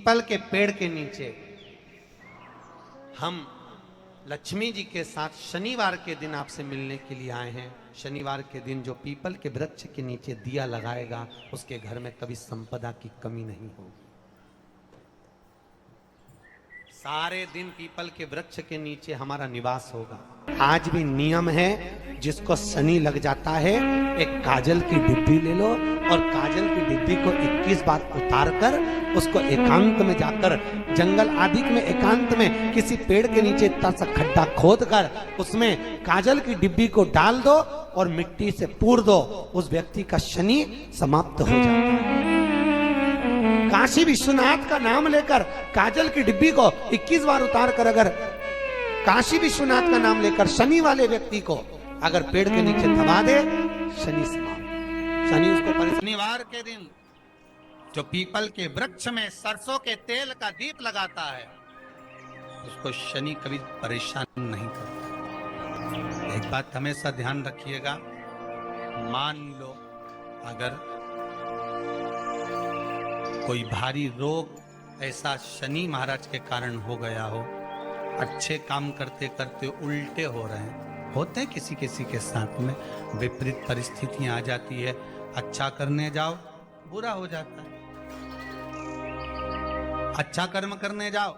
People के पेड़ के नीचे हम लक्ष्मी जी के साथ शनिवार के दिन आपसे मिलने के लिए आए हैं। शनिवार के दिन जो पीपल के वृक्ष के नीचे दिया लगाएगा उसके घर में कभी संपदा की कमी नहीं होगी। सारे दिन पीपल के वृक्ष के नीचे हमारा निवास होगा। आज भी नियम है, जिसको शनि लग जाता है एक काजल की डिब्बी ले लो और काजल की डिब्बी को 21 बार उतार कर उसको एकांत में जाकर जंगल आदि में एकांत में किसी पेड़ के नीचे इतना सा खड्डा खोद कर उसमें काजल की डिब्बी को डाल दो और मिट्टी से पूर दो, उस व्यक्ति का शनि समाप्त हो जाता है। काशी विश्वनाथ का नाम लेकर काजल की डिब्बी को 21 बार उतार कर अगर काशी विश्वनाथ का नाम लेकर शनि वाले व्यक्ति को अगर पेड़ के नीचे दबा दे, शनि समाप्त। शनि उसको शनिवार के दिन जो पीपल के वृक्ष में सरसों के तेल का दीप लगाता है उसको शनि कभी परेशान नहीं करता। एक बात हमेशा ध्यान रखिएगा, मान लो अगर कोई भारी रोग ऐसा शनि महाराज के कारण हो गया हो, अच्छे काम करते करते उल्टे हो रहे हैं, होते हैं किसी किसी के साथ में, विपरीत परिस्थितियां आ जाती है, अच्छा करने जाओ बुरा हो जाता है, अच्छा कर्म करने जाओ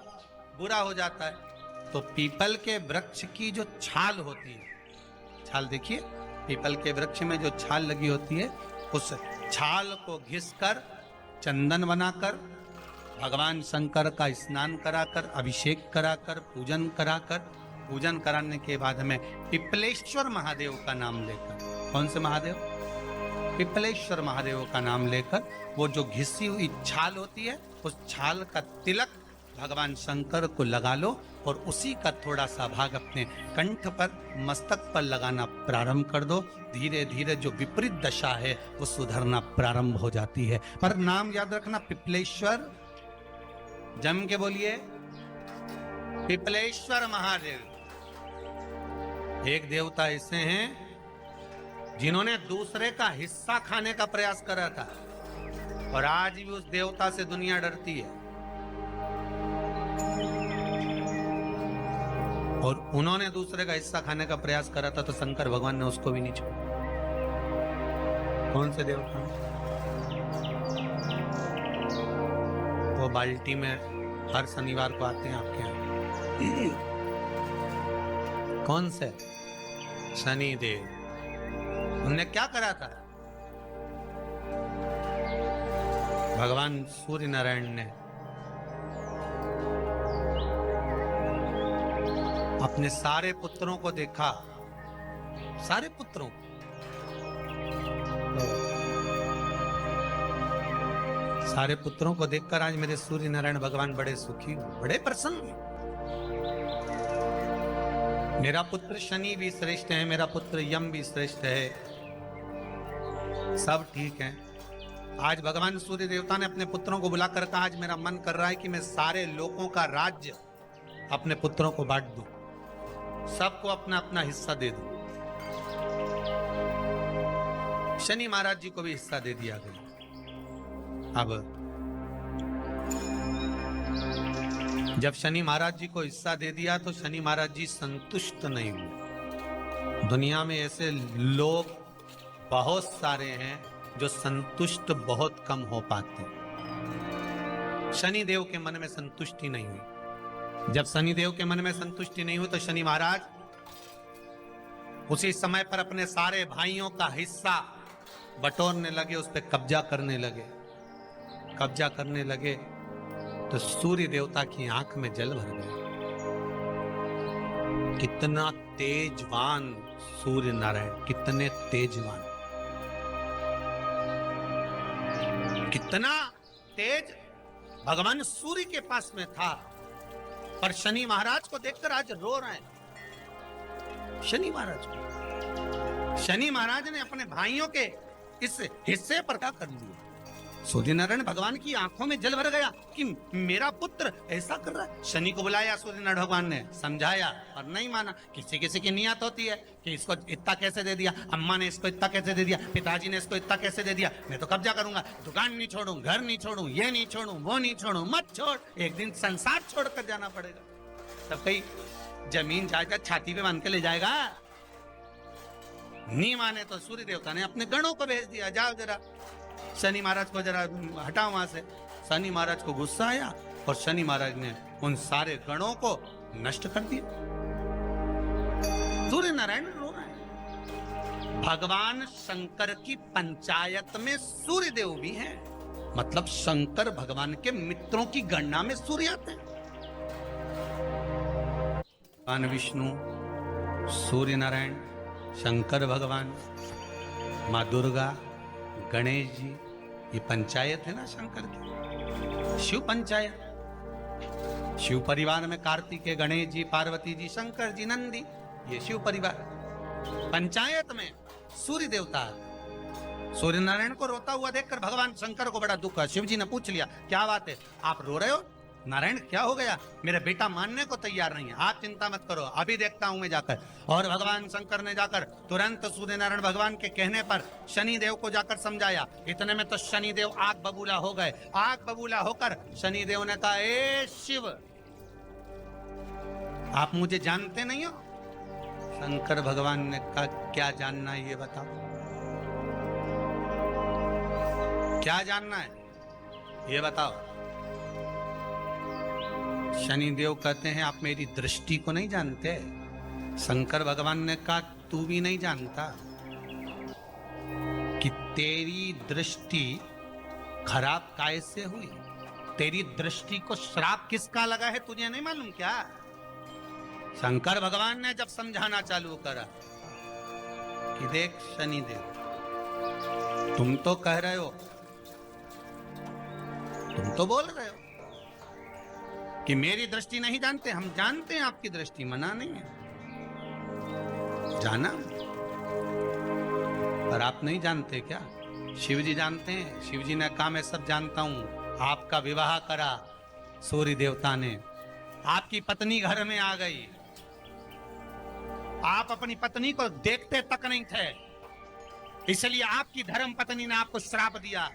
बुरा हो जाता है। तो पीपल के वृक्ष की जो छाल होती है, छाल देखिए, पीपल के वृक्ष में जो छाल लगी होती है उस छाल को घिसकर चंदन बनाकर भगवान शंकर का स्नान कराकर अभिषेक कराकर पूजन कराने के बाद हमें पिपलेश्वर महादेव का नाम लेकर, कौन से महादेव? पिपलेश्वर महादेव का नाम लेकर वो जो घिसी हुई छाल होती है उस छाल का तिलक भगवान शंकर को लगा लो और उसी का थोड़ा सा भाग अपने कंठ पर मस्तक पर लगाना प्रारंभ कर दो। धीरे धीरे जो विपरीत दशा है वो सुधरना प्रारंभ हो जाती है। पर नाम याद रखना, पिपलेश्वर, जम के बोलिए पिपलेश्वर महादेव। एक देवता ऐसे हैं जिन्होंने दूसरे का हिस्सा खाने का प्रयास करा था और आज भी उस देवता से दुनिया डरती है। और उन्होंने दूसरे का हिस्सा खाने का प्रयास करा था तो शंकर भगवान ने उसको भी नहीं छोड़ा। कौन से देवता? वो बाल्टी में हर शनिवार को आते हैं आपके यहाँ। कौन से? शनि देव। उनने क्या करा था? भगवान सूर्य नारायण ने अपने सारे पुत्रों को देखा, सारे पुत्रों, सारे पुत्रों को देखकर आज मेरे सूर्य नारायण भगवान बड़े सुखी, बड़े प्रसन्न। मेरा पुत्र शनि भी श्रेष्ठ है, मेरा पुत्र यम भी श्रेष्ठ है, सब ठीक है। आज भगवान सूर्य देवता ने अपने पुत्रों को बुलाकर कहा, आज मेरा मन कर रहा है कि मैं सारे लोगों का राज्य अपने पुत्रों को बांट दूं, सबको अपना अपना हिस्सा दे दूं। शनि महाराज जी को भी हिस्सा दे दिया गया। अब जब शनि महाराज जी को हिस्सा दे दिया तो शनि महाराज जी संतुष्ट नहीं हुए। दुनिया में ऐसे लोग बहुत सारे हैं जो संतुष्ट बहुत कम हो पाते हैं। शनि देव के मन में संतुष्टि नहीं हुई। जब शनि देव के मन में संतुष्टि नहीं हुई तो शनि महाराज उसी समय पर अपने सारे भाइयों का हिस्सा बटोरने लगे, उस पर कब्जा करने लगे। कब्जा करने लगे तो सूर्य देवता की आंख में जल भर गया। कितना तेजवान सूर्य नारायण, कितने तेजवान, कितना तेज भगवान सूर्य के पास में था। पर शनि महाराज को देखकर आज रो रहे हैं। शनि महाराज को, शनि महाराज ने अपने भाइयों के इस हिस्से पर क्या कर लिया? सूर्यनारायण भगवान की आंखों में जल भर गया कि मेरा पुत्र ऐसा कर रहा है। शनि को बुलाया सूर्यनारायण भगवान ने, समझाया और नहीं माना। किसी किसी की नियत होती है कि इसको इतना कैसे दे दिया, अम्मा ने इसको इतना कैसे दे दिया, पिताजी ने इसको इतना कैसे दे दिया, मैं तो कब्जा करूंगा, दुकान नहीं छोड़ूं, घर नहीं छोड़ूं, ये नहीं छोड़ूं, वो नहीं छोड़ूं। मत छोड़, एक दिन संसार छोड़कर जाना पड़ेगा। तब कहीं जमीन जायदाद छाती पे बांध के ले जाएगा। नहीं माने तो सूर्य देवता ने अपने गणों को भेज दिया, जाओ जरा शनि महाराज को जरा हटाओ वहां से। शनि महाराज को गुस्सा आया और शनि महाराज ने उन सारे गणों को नष्ट कर दिया। सूर्य नारायण रो रहा है। भगवान शंकर की पंचायत में सूर्य देव भी हैं, मतलब शंकर भगवान के मित्रों की गणना में सूर्य आते हैं। भगवान विष्णु, सूर्य नारायण, शंकर भगवान, माँ दुर्गा, गणेश जी, ये पंचायत है ना शंकर की, शिव पंचायत। शिव परिवार में कार्तिकेय, गणेश जी, पार्वती जी, शंकर जी, नंदी, ये शिव परिवार। पंचायत में सूर्य देवता। सूर्य नारायण को रोता हुआ देखकर भगवान शंकर को बड़ा दुख हुआ। शिव जी ने पूछ लिया, क्या बात है, आप रो रहे हो? नारायण क्या हो गया? मेरा बेटा मानने को तैयार नहीं है। आप चिंता मत करो, अभी देखता हूं मैं जाकर। और भगवान शंकर ने जाकर तुरंत सूर्य नारायण भगवान के कहने पर शनि देव को जाकर समझाया। इतने में तो शनि देव आग बबूला हो गए। आग बबूला होकर शनि देव ने कहा, ए शिव, आप मुझे जानते नहीं हो? शंकर भगवान ने कहा, क्या जानना है ये बताओ, क्या जानना है ये बताओ। शनि देव कहते हैं, आप मेरी दृष्टि को नहीं जानते। शंकर भगवान ने कहा, तू भी नहीं जानता कि तेरी दृष्टि खराब कैसे हुई। तेरी दृष्टि को श्राप किसका लगा है तुझे नहीं मालूम क्या? शंकर भगवान ने जब समझाना चालू करा कि देख शनि देव, तुम तो कह रहे हो, तुम तो बोल रहे हो कि मेरी दृष्टि नहीं जानते। हम जानते हैं आपकी दृष्टि, मना नहीं है, जाना, पर आप नहीं जानते क्या? शिव जी जानते हैं। शिव जी ने कहा, मैं सब जानता हूं। आपका विवाह करा सूर्य देवता ने, आपकी पत्नी घर में आ गई, आप अपनी पत्नी को देखते तक नहीं थे, इसलिए आपकी धर्म पत्नी ने आपको श्राप दिया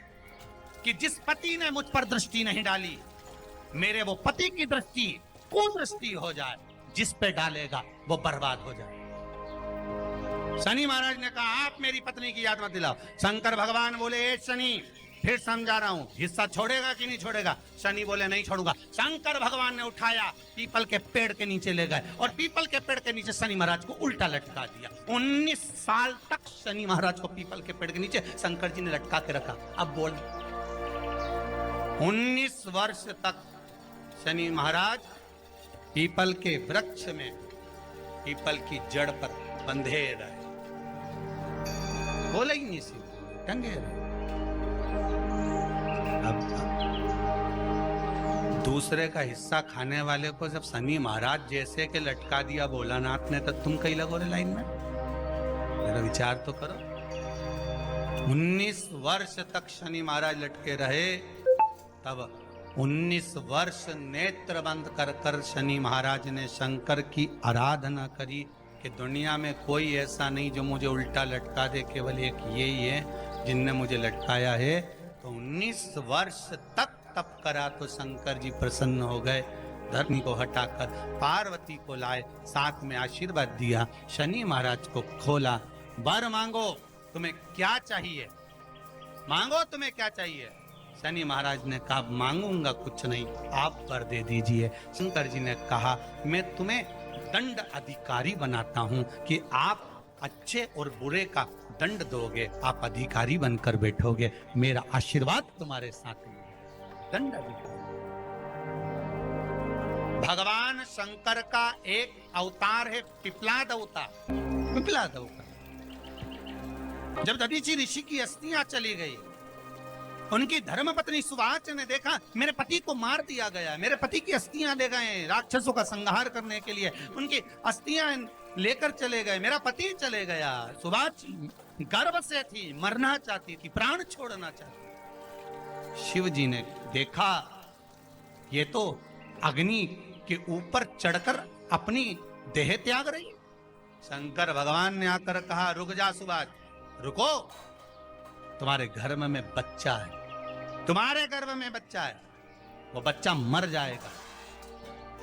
कि जिस पति ने मुझ पर दृष्टि नहीं डाली, मेरे वो पति की दृष्टि कुदृष्टि हो जाए, जिस पे डालेगा वो बर्बाद हो जाए। शनि महाराज ने कहा, आप मेरी पत्नी की याद मत दिलाओ। शंकर भगवान बोले, ए शनि, फिर समझा रहा हूं, हिस्सा छोड़ेगा कि नहीं छोड़ेगा? शनि बोले, नहीं छोड़ूंगा। शंकर भगवान ने उठाया, पीपल के पेड़ के नीचे ले गए और पीपल के पेड़ के नीचे शनि महाराज को उल्टा लटका दिया। 19 साल तक शनि महाराज को पीपल के पेड़ के नीचे शंकर जी ने लटका के रखा। अब बोल, 19 वर्ष तक शनि महाराज पीपल के वृक्ष में, पीपल की जड़ पर बंधे रहे, बोले ही नहीं, सिर्फ टंगे रहे। अब दूसरे का हिस्सा खाने वाले को जब शनि महाराज जैसे के लटका दिया भोलानाथ ने, तो तुम कहीं लगो रे लाइन में? मेरा विचार तो करो। 19 वर्ष तक शनि महाराज लटके रहे, तब 19 वर्ष नेत्र बंद कर कर शनि महाराज ने शंकर की आराधना करी कि दुनिया में कोई ऐसा नहीं जो मुझे उल्टा लटका दे, केवल एक यही है जिनने मुझे लटकाया है। तो 19 वर्ष तक तप करा तो शंकर जी प्रसन्न हो गए। धर्म को हटाकर पार्वती को लाए, साथ में आशीर्वाद दिया, शनि महाराज को खोला। वर मांगो, तुम्हें क्या चाहिए, मांगो तुम्हें क्या चाहिए। शनि महाराज ने कहा, मांगूंगा कुछ नहीं, आप वर दे दीजिए। शंकर जी ने कहा, मैं तुम्हें दंड अधिकारी बनाता हूं कि आप अच्छे और बुरे का दंड दोगे, आप अधिकारी बनकर बैठोगे, मेरा आशीर्वाद तुम्हारे साथ है। दंड अधिकारी। भगवान शंकर का एक अवतार है पिपलाद अवतार। पिपलाद अवतार, जब दधीचि ऋषि की अस्थियां चली गई, उनकी धर्मपत्नी सुवाच ने देखा, मेरे पति को मार दिया गया, मेरे पति की अस्थियां ले गए राक्षसों का संहार करने के लिए, उनकी अस्थियां लेकर चले गए, मेरा पति चले गया। सुवाच गर्भ से थी, मरना चाहती थी, प्राण छोड़ना चाहती। शिव जी ने देखा ये तो अग्नि के ऊपर चढ़कर अपनी देह त्याग रही। शंकर भगवान ने आकर कहा, रुक जा सुभाष, रुको, तुम्हारे गर्भ में बच्चा है, तुम्हारे गर्भ में बच्चा है, वो बच्चा मर जाएगा।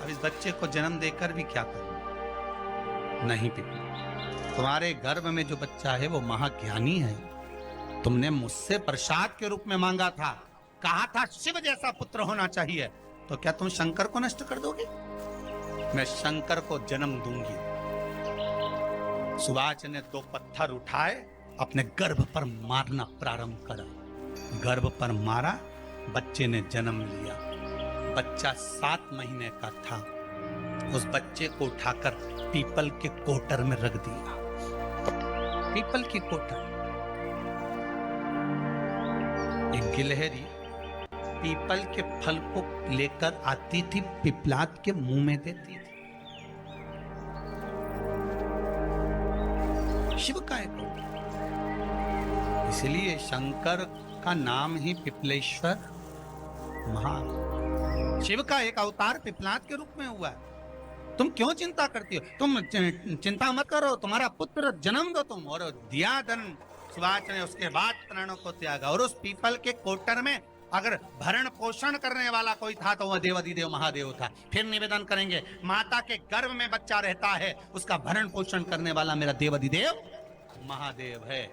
अब इस बच्चे को जन्म देकर भी क्या करूं? नहीं पिता, तुम्हारे गर्भ में जो बच्चा है वो महाज्ञानी है। तुमने मुझसे प्रसाद के रूप में मांगा था, कहा था शिव जैसा पुत्र होना चाहिए, तो क्या तुम शंकर को नष्ट कर दोगे? मैं शंकर को जन्म दूंगी। सुभाष ने 2 पत्थर उठाए, अपने गर्भ पर मारना प्रारंभ करा। गर्भ पर मारा, बच्चे ने जन्म लिया। बच्चा 7 महीने का था। उस बच्चे को उठाकर पीपल के कोटर में रख दिया। पीपल की कोटर। एक गिलहरी पीपल के फल को लेकर आती थी, पिपलाद के मुंह में देती थी। शिव का एक, इसलिए शंकर का नाम ही पिपलेश्वर महान। शिव का एक अवतार पिपलाद के रूप में हुआ है। तुम क्यों चिंता करती हो? तुम चिंता मत करो, तुम्हारा पुत्र जन्म दो तुम। और दिया धन सुभाष ने, उसके बाद प्राणों को त्यागा। और उस पीपल के कोटर में अगर भरण पोषण करने वाला कोई था तो वह देवाधिदेव महादेव था। फिर निवेदन करेंगे, माता के गर्भ में बच्चा रहता है, उसका भरण पोषण करने वाला मेरा देवाधिदेव महादेव है।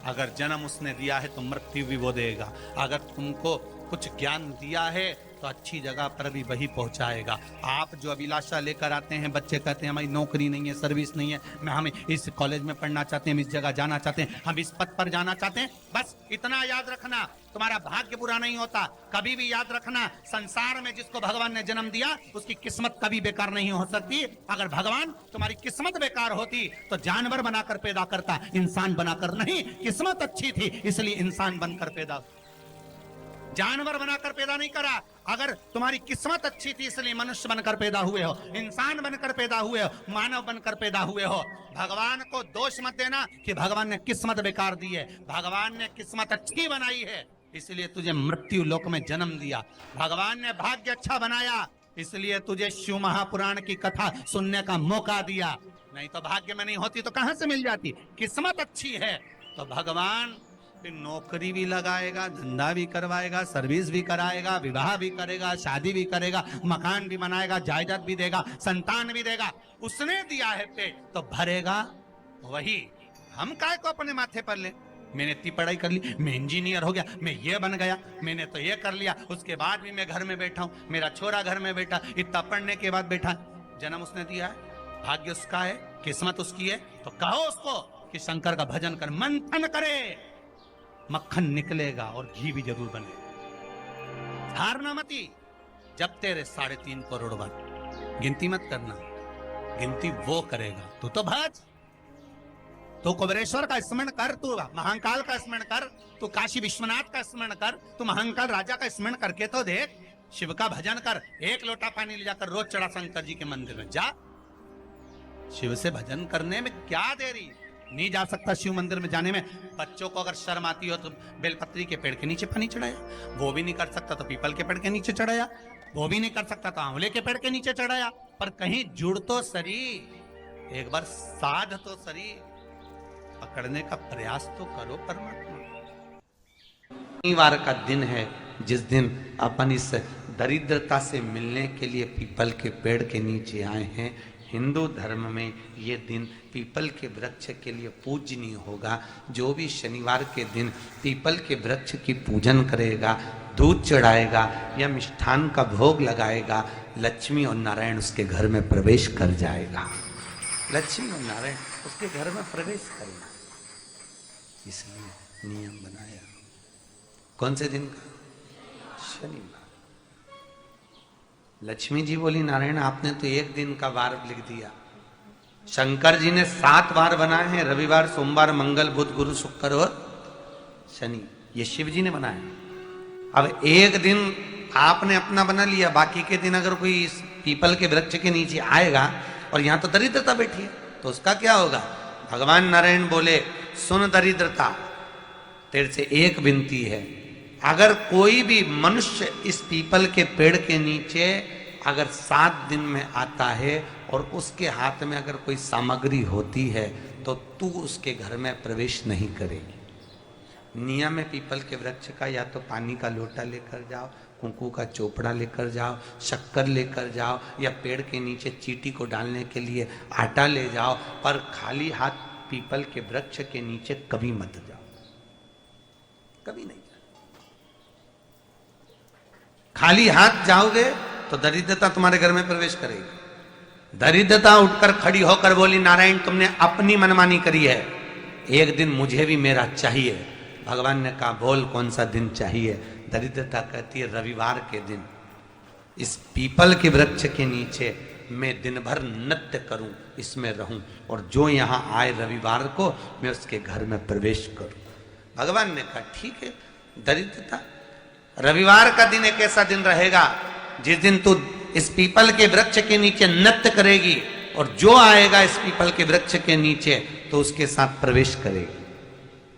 अगर जन्म उसने दिया है तो मृत्यु भी वो देगा। अगर तुमको कुछ ज्ञान दिया है तो अच्छी जगह पर भी वही पहुंचाएगा। आप जो अभिलाषा लेकर आते हैं, बच्चे कहते हैं हमारी नौकरी नहीं है, सर्विस नहीं है, हम इस कॉलेज में पढ़ना चाहते हैं, हम इस जगह जाना चाहते हैं, हम इस पद पर जाना चाहते हैं, बस इतना याद रखना, तुम्हारा भाग्य बुरा नहीं होता। कभी भी याद रखना, संसार में जिसको भगवान ने जन्म दिया उसकी किस्मत कभी बेकार नहीं हो सकती। अगर भगवान तुम्हारी किस्मत बेकार होती तो जानवर बनाकर पैदा करता, इंसान बनाकर नहीं। किस्मत अच्छी थी इसलिए इंसान बनकर पैदा, जानवर बनाकर पैदा नहीं करा। अगर तुम्हारी किस्मत अच्छी थी इसलिए मनुष्य बनकर पैदा हुए हो, इंसान बनकर पैदा हुए हो, मानव बनकर पैदा हुए हो। भगवान को दोष मत देना कि भगवान ने किस्मत बेकार दी है। भगवान ने किस्मत अच्छी बनाई है इसलिए तुझे मृत्यु लोक में जन्म दिया। भगवान ने भाग्य अच्छा बनाया इसलिए तुझे शिव महापुराण की कथा सुनने का मौका दिया। नहीं तो भाग्य में नहीं होती तो कहां से मिल जाती? किस्मत अच्छी है तो भगवान नौकरी भी लगाएगा, धंधा भी करवाएगा, सर्विस भी कराएगा, विवाह भी करेगा, शादी भी करेगा, मकान भी बनाएगा, जायदाद भी देगा, संतान भी देगा। उसने दिया है पेट तो भरेगा वही। हम काय को अपने माथे पर ले? मैंने इतनी पढ़ाई कर ली, मैं इंजीनियर हो गया, मैं ये बन गया, मैंने तो ये कर लिया, उसके बाद भी मैं घर में बैठा हूं, मेरा छोरा घर में बैठा, इतना पढ़ने के बाद बैठा। जन्म उसने दिया है, भाग्य उसका है, किस्मत उसकी है, तो कहो उसको कि शंकर का भजन कर, मंथन करे, मक्खन निकलेगा और घी भी जरूर बने। हारना मती। जब तेरे 3.5 करोड़ बन, गिनती मत करना, गिनती वो करेगा। तू तो भज, तू कुबेरेश्वर का स्मरण कर, तू महाकाल का स्मरण कर, तू काशी विश्वनाथ का स्मरण कर, तू महाकाल राजा का स्मरण करके तो देख। शिव का भजन कर, 1 लोटा पानी ले जाकर रोज चढ़ा शंकर जी के मंदिर में जा। शिव से भजन करने में क्या देरी? नहीं जा सकता शिव मंदिर में जाने में? बच्चों को अगर शर्म आती हो तो बेलपत्री के पेड़ के नीचे पानी चढ़ाया, वो भी नहीं कर सकता तो पीपल के पेड़ के नीचे चढ़ाया, वो भी नहीं कर सकता तो आंवले के पेड़ के नीचे चढ़ाया। पर कहीं जुड़ तो सरी, एक बार साध तो सरी, पकड़ने का प्रयास तो करो परमात्मा। शनिवार का दिन है जिस दिन अपन इस दरिद्रता से मिलने के लिए पीपल के पेड़ के नीचे आए हैं। हिंदू धर्म में ये दिन पीपल के वृक्ष के लिए पूजनीय होगा। जो भी शनिवार के दिन पीपल के वृक्ष की पूजन करेगा, दूध चढ़ाएगा या मिष्ठान का भोग लगाएगा, लक्ष्मी और नारायण उसके घर में प्रवेश कर जाएगा। लक्ष्मी और नारायण उसके घर में प्रवेश करेगा, इसलिए नियम बनाया। कौन से दिन का? शनिवार। लक्ष्मी जी बोली, नारायण आपने तो 1 दिन का वार लिख दिया। शंकर जी ने 7 वार बनाए हैं, रविवार, सोमवार, मंगल, बुध, गुरु, शुक्र और शनि। ये शिव जी ने बनाया। अब 1 दिन आपने अपना बना लिया, बाकी के दिन अगर कोई इस पीपल के वृक्ष के नीचे आएगा और यहां तो दरिद्रता बैठी है तो उसका क्या होगा? भगवान नारायण बोले, सुन दरिद्रता, तेरे से एक विनती है, अगर कोई भी मनुष्य इस पीपल के पेड़ के नीचे अगर 7 दिन में आता है और उसके हाथ में अगर कोई सामग्री होती है तो तू उसके घर में प्रवेश नहीं करेगी। नियम है पीपल के वृक्ष का, या तो पानी का लोटा लेकर जाओ, कुंकू का चोपड़ा लेकर जाओ, शक्कर लेकर जाओ, या पेड़ के नीचे चींटी को डालने के लिए आटा ले जाओ, पर खाली हाथ पीपल के वृक्ष के नीचे कभी मत जाओ, कभी नहीं जाओ। खाली हाथ जाओगे तो दरिद्रता तुम्हारे घर में प्रवेश करेगी। दरिद्रता उठकर खड़ी होकर बोली, नारायण तुमने अपनी मनमानी करी है, एक दिन मुझे भी मेरा चाहिए। भगवान ने कहा बोल कौन सा दिन चाहिए। दरिद्रता कहती है रविवार के दिन इस पीपल के वृक्ष के नीचे मैं दिन भर नृत्य करूं, इसमें रहूं, और जो यहां आए रविवार को मैं उसके घर में प्रवेश करूं। भगवान ने कहा ठीक है। दरिद्रता रविवार का दिन एक ऐसा दिन रहेगा जिस दिन तू इस पीपल के वृक्ष के नीचे नृत्य करेगी, और जो आएगा इस पीपल के वृक्ष के नीचे तो उसके साथ प्रवेश करेगी।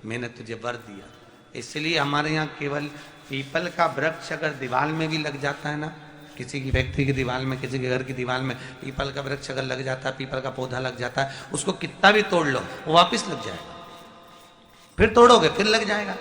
मैंने तुझे वर दिया। इसलिए हमारे यहाँ केवल पीपल का वृक्ष अगर दीवार में भी लग जाता है ना, किसी की फैक्ट्री की दीवार में, किसी के घर की दीवार में पीपल का वृक्ष अगर लग जाता है, पीपल का पौधा लग जाता है, उसको कितना भी तोड़ लो वो वापिस लग जाएगा। फिर तोड़ोगे फिर लग जाएगा।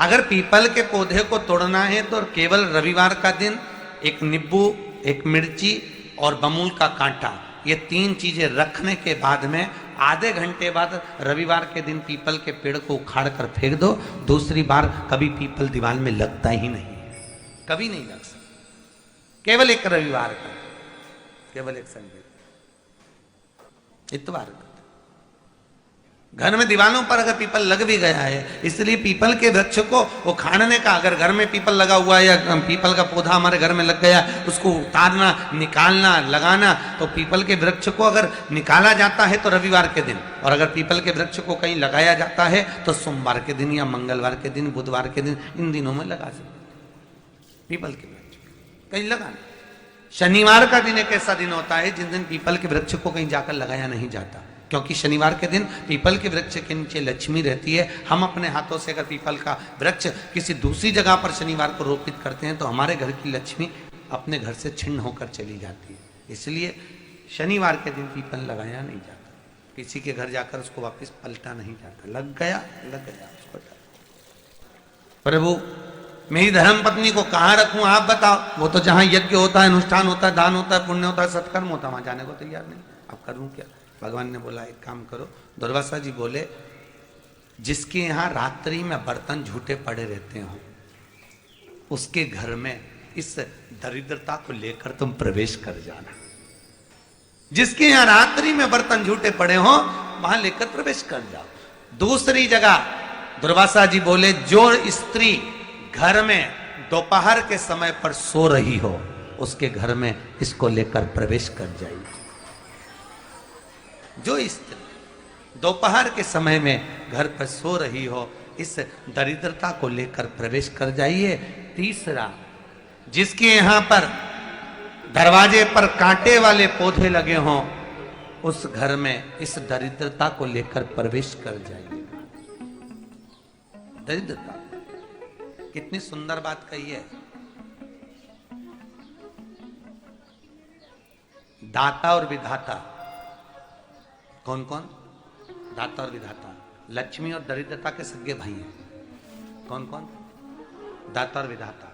अगर पीपल के पौधे को तोड़ना है तो केवल रविवार का दिन एक नींबू, एक मिर्ची और बमूल का कांटा, ये 3 चीजें रखने के बाद में आधे घंटे बाद रविवार के दिन पीपल के पेड़ को उखाड़ कर फेंक दो। दूसरी बार कभी पीपल दीवार में लगता ही नहीं, कभी नहीं लग सकता। केवल एक रविवार का, केवल एक संडे, इतवार का। घर में दीवारों पर अगर पीपल लग भी गया है, इसलिए पीपल के वृक्ष को उखाड़ने का, अगर घर में पीपल लगा हुआ है या पीपल का पौधा हमारे घर में लग गया, उसको उतारना, निकालना, लगाना, तो पीपल के वृक्ष को अगर निकाला जाता है तो रविवार के दिन, और अगर पीपल के वृक्ष को कहीं लगाया जाता है तो सोमवार के दिन या मंगलवार के दिन, बुधवार के दिन, इन दिनों में लगा सकते पीपल के वृक्ष कहीं लगाना। शनिवार का दिन एक ऐसा दिन होता है जिस दिन पीपल के वृक्ष को कहीं जाकर लगाया नहीं जाता, क्योंकि शनिवार के दिन पीपल के वृक्ष के नीचे लक्ष्मी रहती है। हम अपने हाथों से अगर पीपल का वृक्ष किसी दूसरी जगह पर शनिवार को रोपित करते हैं तो हमारे घर की लक्ष्मी अपने घर से छिन्न होकर चली जाती है। इसलिए शनिवार के दिन पीपल लगाया नहीं जाता, किसी के घर जाकर उसको वापस पलटा नहीं जाता। लग गया उसको। प्रभु मेरी धर्म पत्नी को कहाँ रखूं आप बताओ। वो तो जहां यज्ञ होता है, अनुष्ठान होता है, दान होता है, पुण्य होता है, सत्कर्म होता है, वहां जाने को तैयार नहीं। अब करूं क्या। भगवान ने बोला एक काम करो। दुर्वासा जी बोले जिसके यहां रात्रि में बर्तन झूठे पड़े रहते हो उसके घर में इस दरिद्रता को लेकर तुम प्रवेश कर जाना। जिसके यहां रात्रि में बर्तन झूठे पड़े हो वहां लेकर प्रवेश कर जाओ। दूसरी जगह दुर्वासा जी बोले जो स्त्री घर में दोपहर के समय पर सो रही हो उसके घर में इसको लेकर प्रवेश कर जाइए। जो स्त्री दोपहर के समय में घर पर सो रही हो इस दरिद्रता को लेकर प्रवेश कर जाइए। तीसरा, जिसके यहां पर दरवाजे पर कांटे वाले पौधे लगे हों उस घर में इस दरिद्रता को लेकर प्रवेश कर जाइए। दरिद्रता कितनी सुंदर बात कही है। दाता और विधाता कौन कौन? दाता और विधाता। लक्ष्मी और दरिद्रता के सगे भाई हैं। कौन कौन? दाता और विधाता।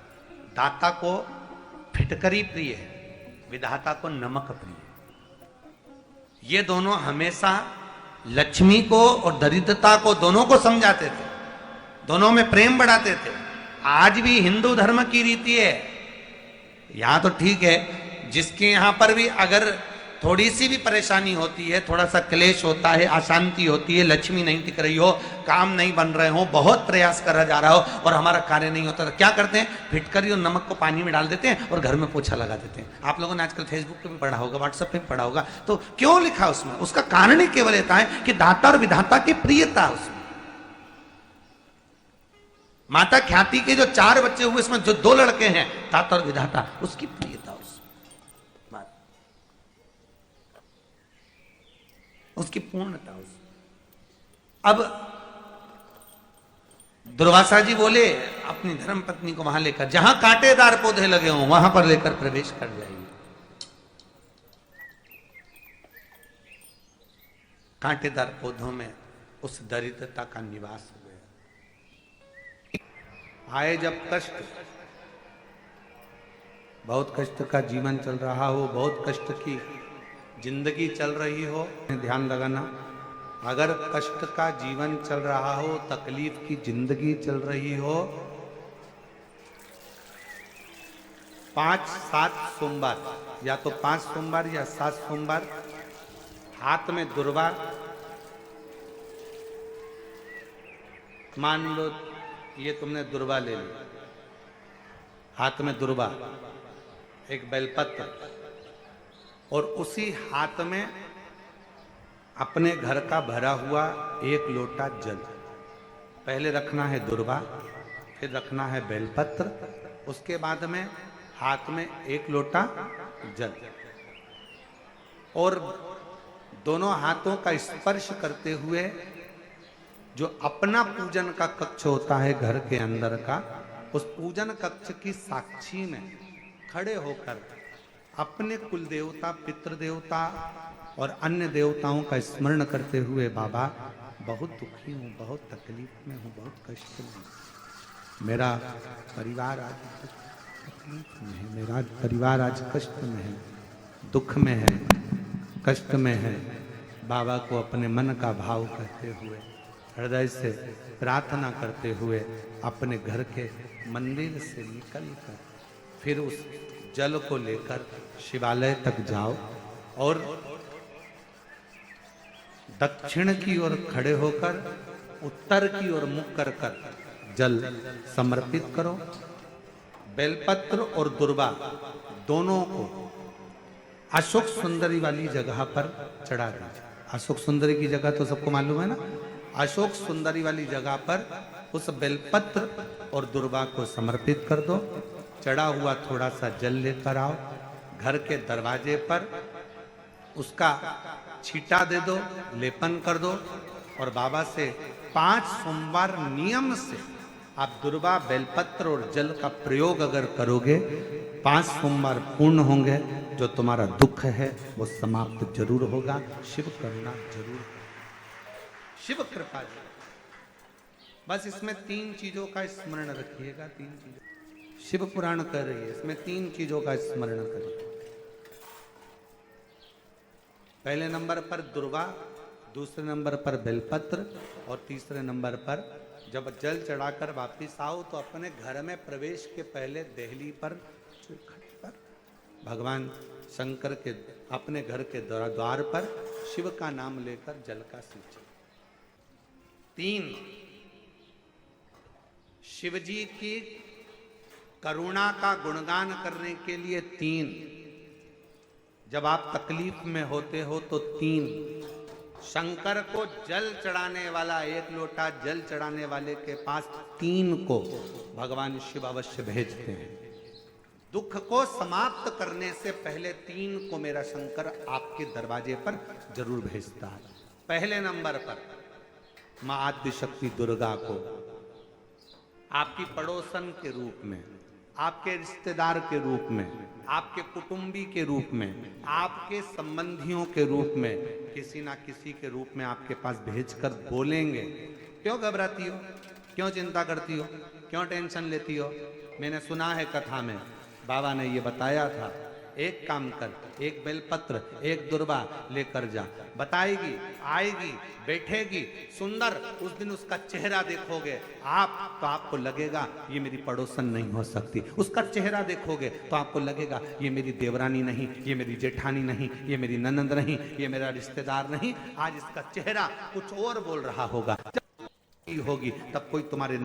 दाता को फिटकरी प्रिय है, विधाता को नमक प्रिय है। ये दोनों हमेशा लक्ष्मी को और दरिद्रता को दोनों को समझाते थे, दोनों में प्रेम बढ़ाते थे। आज भी हिंदू धर्म की रीति है। यहां तो ठीक है, जिसके यहां पर भी अगर थोड़ी सी भी परेशानी होती है, थोड़ा सा क्लेश होता है, अशांति होती है, लक्ष्मी नहीं टिक रही हो, काम नहीं बन रहे हो, बहुत प्रयास करा जा रहा हो और हमारा कार्य नहीं होता, तो क्या करते हैं? फिटकरी और नमक को पानी में डाल देते हैं और घर में पोछा लगा देते हैं। आप लोगों ने आजकल फेसबुक पे भी पढ़ा होगा, व्हाट्सएप पे भी पढ़ा होगा। तो क्यों लिखा उसमें? उसका कारण ही केवल रहता है कि दाता और विधाता की प्रियता उसमें। माता ख्याति के जो 4 बच्चे हुए इसमें जो 2 लड़के हैं दाता और विधाता, उसकी प्रियता उसकी पूर्णता उस। अब दुर्वासा जी बोले अपनी धर्म पत्नी को वहां लेकर, जहां कांटेदार पौधे लगे हों वहां पर लेकर प्रवेश कर जाइए। कांटेदार पौधों में उस दरिद्रता का निवास हो गया। आए जब कष्ट, बहुत कष्ट का जीवन चल रहा हो, बहुत कष्ट की जिंदगी चल रही हो, ध्यान लगाना, अगर कष्ट का जीवन चल रहा हो, तकलीफ की जिंदगी चल रही हो, 5-7 सोमवार, या तो 5 सोमवार या 7 सोमवार, हाथ में दुर्वा, मान लो ये तुमने दुर्वा ले ली, हाथ में दुर्वा, एक बेलपत्र, और उसी हाथ में अपने घर का भरा हुआ 1 लोटा जल। पहले रखना है दुर्वा, फिर रखना है बेलपत्र, उसके बाद में हाथ में 1 लोटा जल, और दोनों हाथों का स्पर्श करते हुए जो अपना पूजन का कक्ष होता है घर के अंदर का, उस पूजन कक्ष की साक्षी में खड़े होकर अपने कुल देवता, पितृ देवता और अन्य देवताओं का स्मरण करते हुए, बाबा बहुत दुखी हूँ, बहुत तकलीफ में हूँ, बहुत कष्ट में हूँ, मेरा परिवार आज तकलीफ में है, मेरा परिवार आज कष्ट में है, दुख में है, कष्ट में है। बाबा को अपने मन का भाव कहते हुए, हृदय से प्रार्थना करते हुए अपने घर के मंदिर से निकलकर फिर उस जल को लेकर शिवालय तक जाओ और दक्षिण की ओर खड़े होकर उत्तर की ओर मुख कर जल समर्पित करो। बेलपत्र और दुर्वा दोनों को अशोक सुंदरी वाली जगह पर चढ़ा दीजिए। अशोक सुंदरी की जगह तो सबको मालूम है ना। अशोक सुंदरी वाली जगह पर उस बेलपत्र और दुर्वा को समर्पित कर दो। चढ़ा हुआ थोड़ा सा जल लेकर आओ, घर के दरवाजे पर उसका छींटा दे दो, लेपन कर दो, और बाबा से 5 सोमवार नियम से आप दुर्वा, बेलपत्र और जल का प्रयोग अगर करोगे, 5 सोमवार पूर्ण होंगे, जो तुम्हारा दुख है वो समाप्त जरूर होगा। शिव करुणा जरूर, शिव कृपा जरूर। बस इसमें 3 चीजों का स्मरण रखिएगा। 3 चीजों शिव पुराण कर रही है, इसमें 3 चीजों का स्मरण करिए। पहले नंबर पर दुर्वा, दूसरे नंबर पर बेलपत्र, और तीसरे नंबर पर जब जल चढ़ाकर वापिस आओ तो अपने घर में प्रवेश के पहले देहली पर भगवान शंकर के अपने घर के द्वार पर शिव का नाम लेकर जल का सिंचन। 3 शिव जी की करुणा का गुणगान करने के लिए 3, जब आप तकलीफ में होते हो तो 3, शंकर को जल चढ़ाने वाला 1 लोटा जल चढ़ाने वाले के पास 3 को भगवान शिव अवश्य भेजते हैं। दुख को समाप्त करने से पहले 3 को मेरा शंकर आपके दरवाजे पर जरूर भेजता है। पहले नंबर पर मां आद्य शक्ति दुर्गा को आपकी पड़ोसन के रूप में, आपके रिश्तेदार के रूप में, आपके कुटुंबी के रूप में, आपके संबंधियों के रूप में, किसी ना किसी के रूप में आपके पास भेजकर बोलेंगे, क्यों घबराती हो, क्यों चिंता करती हो, क्यों टेंशन लेती हो। मैंने सुना है कथा में बाबा ने ये बताया था, एक काम कर, 1 बेलपत्र 1 दुर्वा लेकर जा, बताएगी, आएगी, बैठेगी, सुंदर, उस दिन उसका चेहरा देखोगे आप तो आपको लगेगा ये मेरी पड़ोसन नहीं हो सकती। उसका चेहरा देखोगे तो आपको लगेगा ये मेरी देवरानी नहीं, ये मेरी जेठानी नहीं, ये मेरी ननंद नहीं, ये मेरा रिश्तेदार नहीं। आज इसका चेहरा कुछ और बोल रहा होगा। जब होगी तब कोई तुम्हारे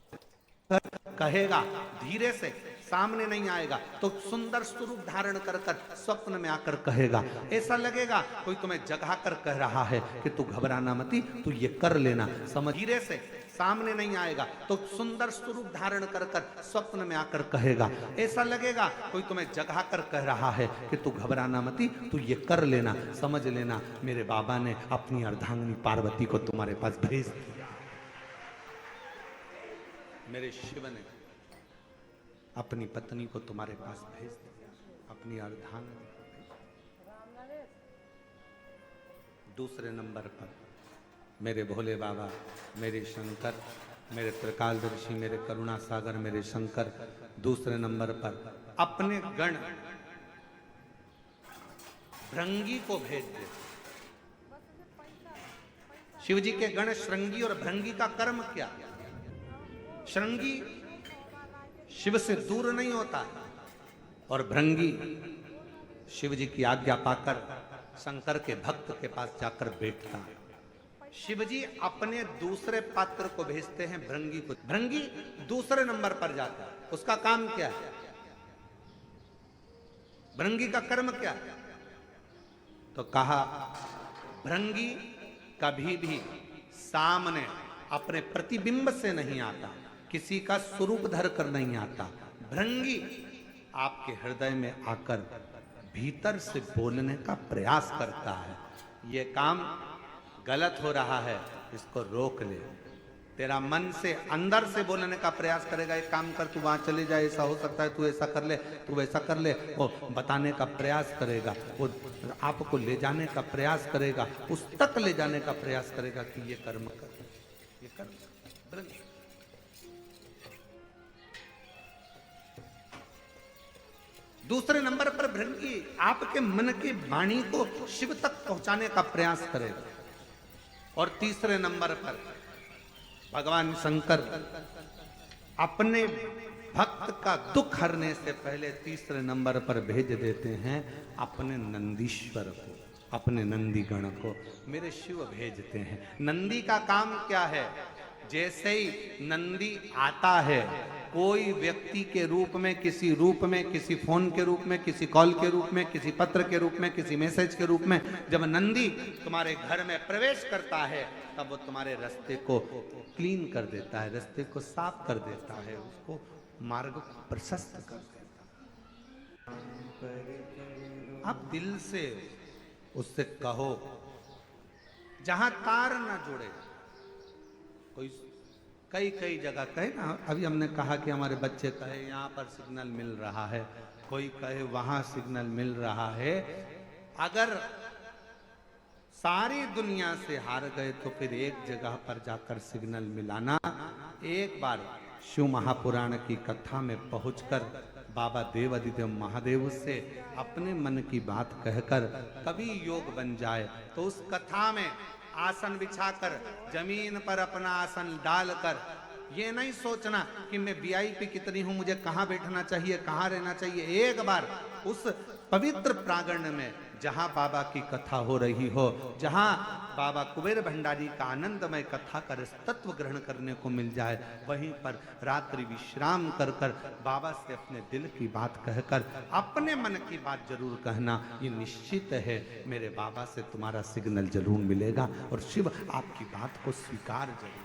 कहेगा, धीरे से सामने नहीं आएगा तो सुंदर स्वरूप धारण कर स्वप्न में आकर कहेगा। ऐसा लगेगा कोई तुम्हें जगा कर कह रहा है कि तू घबराना मती, तू ये कर लेना। समझ, धीरे से सामने नहीं आएगा तो सुंदर स्वरूप धारण कर स्वप्न में आकर कहेगा। ऐसा लगेगा कोई तुम्हें जगा कर कह रहा है कि तू घबराना मती, तू ये कर लेना। समझ लेना मेरे बाबा ने अपनी अर्धांगिनी पार्वती को तुम्हारे पास भेज दिया। मेरे शिव ने अपनी पत्नी को तुम्हारे पास भेज दे, अपनी अर्धांगिनी को भेज दे। दूसरे नंबर पर मेरे भोले बाबा, मेरे शंकर, मेरे त्रिकालदर्शी, मेरे करुणा सागर, मेरे शंकर, दूसरे नंबर पर अपने गण भृंगी को भेज दे। शिव जी के गण श्रृंगी और भृंगी का कर्म क्या? श्रृंगी शिव से दूर नहीं होता और भृंगी शिव जी की आज्ञा पाकर शंकर के भक्त के पास जाकर बैठता है। शिव जी अपने दूसरे पात्र को भेजते हैं भृंगी को। भृंगी दूसरे नंबर पर जाता है। उसका काम क्या है? भृंगी का कर्म क्या है? तो कहा भृंगी कभी भी सामने अपने प्रतिबिंब से नहीं आता, किसी का स्वरूप धर कर नहीं आता। भृंगी आपके हृदय में आकर भीतर से बोलने का प्रयास करता है। ये काम गलत हो रहा है, इसको रोक ले। तेरा मन से अंदर से बोलने का प्रयास करेगा, एक काम कर, तू वहां चले जाए, ऐसा हो सकता है, तू ऐसा कर ले, तू वैसा कर ले। वो बताने का प्रयास करेगा, वो आपको ले जाने का प्रयास करेगा, उस तक ले जाने का प्रयास करेगा कि ये कर्म कर, ये कर्म। दूसरे नंबर पर भृंगी आपके मन की वाणी को शिव तक पहुंचाने का प्रयास करेगा। और तीसरे नंबर पर भगवान शंकर अपने भक्त का दुख हरने से पहले तीसरे नंबर पर भेज देते हैं अपने नंदीश्वर को, अपने नंदीगण को। मेरे शिव भेजते हैं। नंदी का काम क्या है? जैसे ही नंदी आता है, कोई व्यक्ति के रूप में, किसी रूप में, किसी फोन के रूप में, किसी कॉल के रूप में, किसी पत्र के रूप में, किसी मैसेज के रूप में, जब नंदी तुम्हारे घर में प्रवेश करता है तब वो तुम्हारे रास्ते को क्लीन कर देता है, रास्ते को साफ कर देता है, उसको मार्ग प्रशस्त कर देता है। आप दिल से उससे कहो, जहां तार ना जुड़े। कोई कई जगह कहे ना, अभी हमने कहा कि हमारे बच्चे कहे यहाँ पर सिग्नल मिल रहा है, कोई कहे वहां सिग्नल मिल रहा है। अगर सारी दुनिया से हार गए तो फिर एक जगह पर जाकर सिग्नल मिलाना। एक बार शिव महापुराण की कथा में पहुंचकर बाबा देवादिदेव महादेव से अपने मन की बात कहकर कभी योग बन जाए तो उस कथा में आसन बिछाकर जमीन पर अपना आसन डालकर ये नहीं सोचना कि मैं वीआईपी कितनी हूं, मुझे कहां बैठना चाहिए, कहां रहना चाहिए। एक बार उस पवित्र प्रांगण में जहां बाबा की कथा हो रही हो, जहां बाबा कुबेर भंडारी का आनंदमय कथा कर तत्व ग्रहण करने को मिल जाए, वहीं पर रात्रि विश्राम कर कर बाबा से अपने दिल की बात कहकर अपने मन की बात जरूर कहना। ये निश्चित है मेरे बाबा से तुम्हारा सिग्नल जरूर मिलेगा और शिव आपकी बात को स्वीकार जरूर,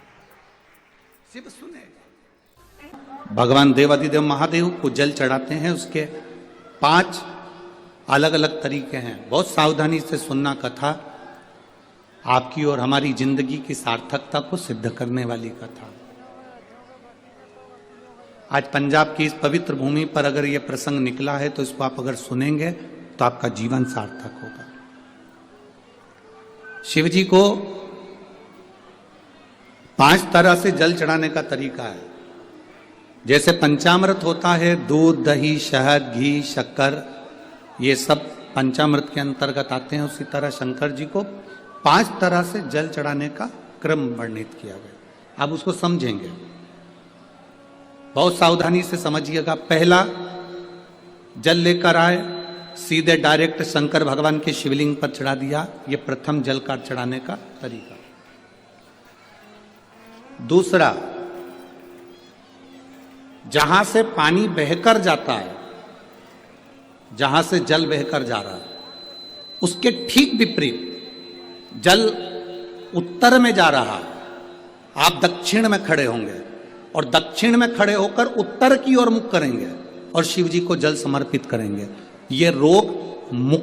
शिव सुनेगा। भगवान देवादिदेव महादेव को जल चढ़ाते हैं, उसके 5 अलग अलग तरीके हैं। बहुत सावधानी से सुनना कथा, आपकी और हमारी जिंदगी की सार्थकता को सिद्ध करने वाली कथा। आज पंजाब की इस पवित्र भूमि पर अगर यह प्रसंग निकला है तो इसको आप अगर सुनेंगे तो आपका जीवन सार्थक होगा। शिव जी को 5 तरह से जल चढ़ाने का तरीका है। जैसे पंचामृत होता है, दूध, दही, शहद, घी, शक्कर, ये सब पंचामृत के अंतर्गत आते हैं। उसी तरह शंकर जी को 5 तरह से जल चढ़ाने का क्रम वर्णित किया गया। आप उसको समझेंगे, बहुत सावधानी से समझिएगा। पहला, जल लेकर आए, सीधे डायरेक्ट शंकर भगवान के शिवलिंग पर चढ़ा दिया। ये प्रथम जल का चढ़ाने का तरीका। दूसरा, जहां से पानी बहकर जाता है, जहां से जल बहकर जा रहा है, उसके ठीक विपरीत जल उत्तर में जा रहा है, आप दक्षिण में खड़े होंगे और दक्षिण में खड़े होकर उत्तर की ओर मुख करेंगे और शिव जी को जल समर्पित करेंगे। ये रोग मुक्त